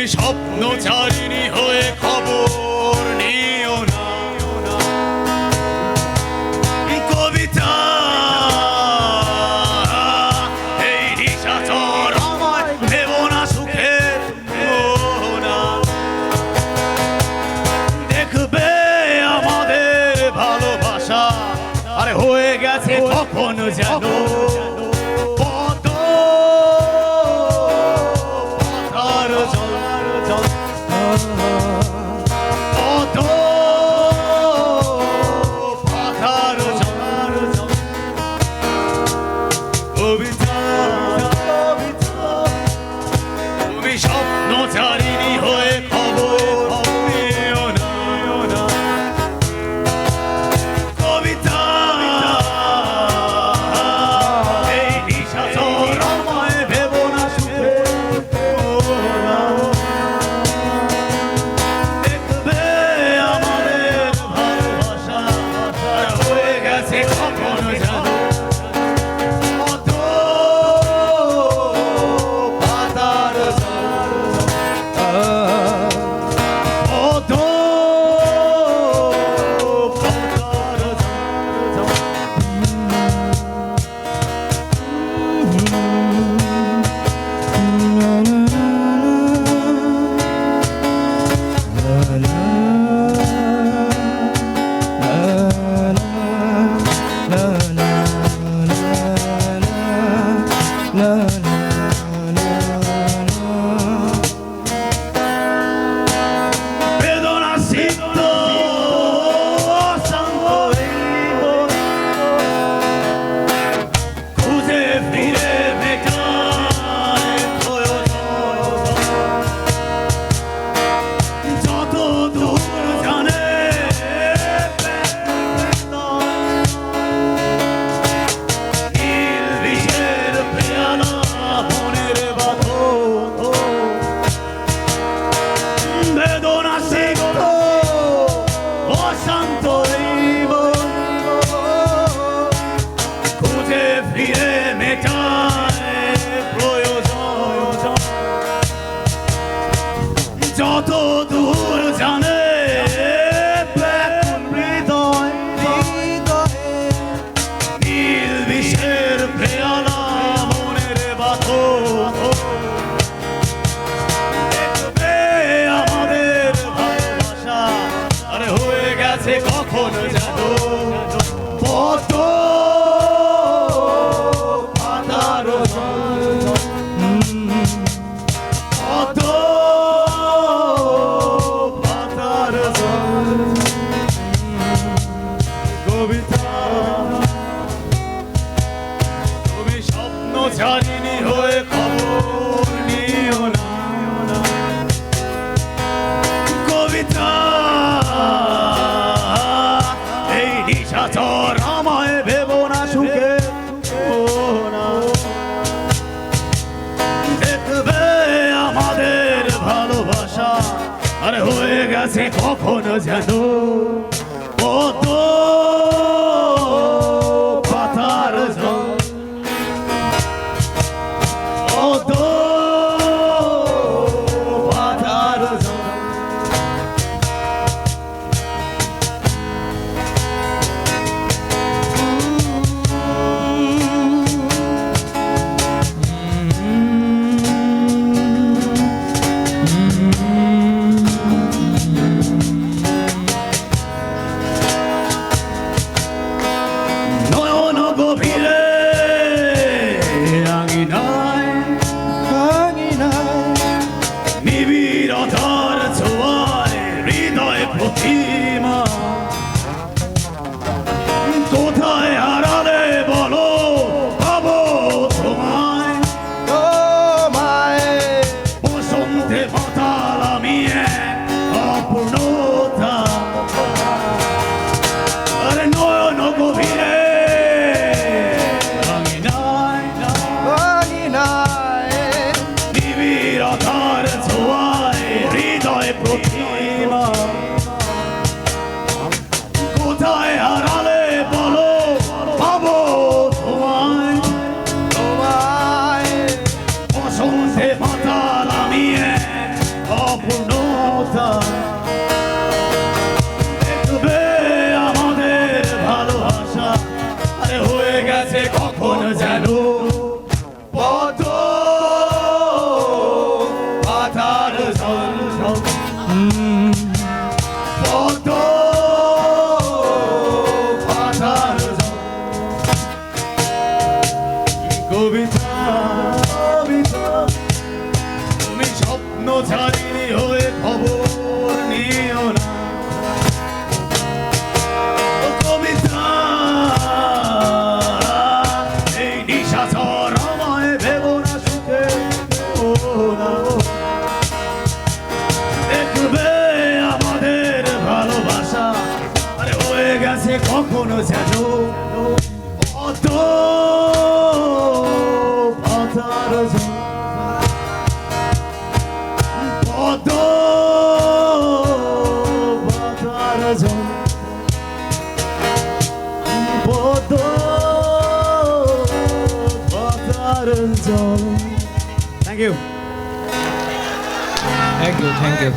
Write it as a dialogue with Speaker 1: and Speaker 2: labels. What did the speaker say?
Speaker 1: স্বপ্নচারিণী হয়ে খবর নিও না কবিতা এই নিশাচর আমায় ভেবো না সুখের না দেখবে আমাদের ভালোবাসা আরে হয়ে গেছে কখন যেন স্বপ্নচারিণী হয়ে খবর নিও না কবিতা এই নিশাচর আমায় ভেবো না সুখে না দেখবে আমাদের ভালোবাসা হয়ে গেছে কখন জানো যত দূর জানে নীল বিষের পেয়ালা মনের বাতো দেখবে আমাদের ভালোবাসা আরে হয়ে গেছে কখন জানো কত পাতার কত তুমি স্বপ্নচারিণী হয়ে খবর নিও না কবিতা এই নিশাচর আমায় ভেবো না সুখে না দেখবে আমাদের ভালোবাসা আরে হয়ে গেছে কখন যেন কত পাতার কত পাতার
Speaker 2: গেছে কখনো যেন অত পাতার জল পদ পাতার জল পদ পাতার জল থ্যাংক ইউ
Speaker 3: থ্যাংক ইউ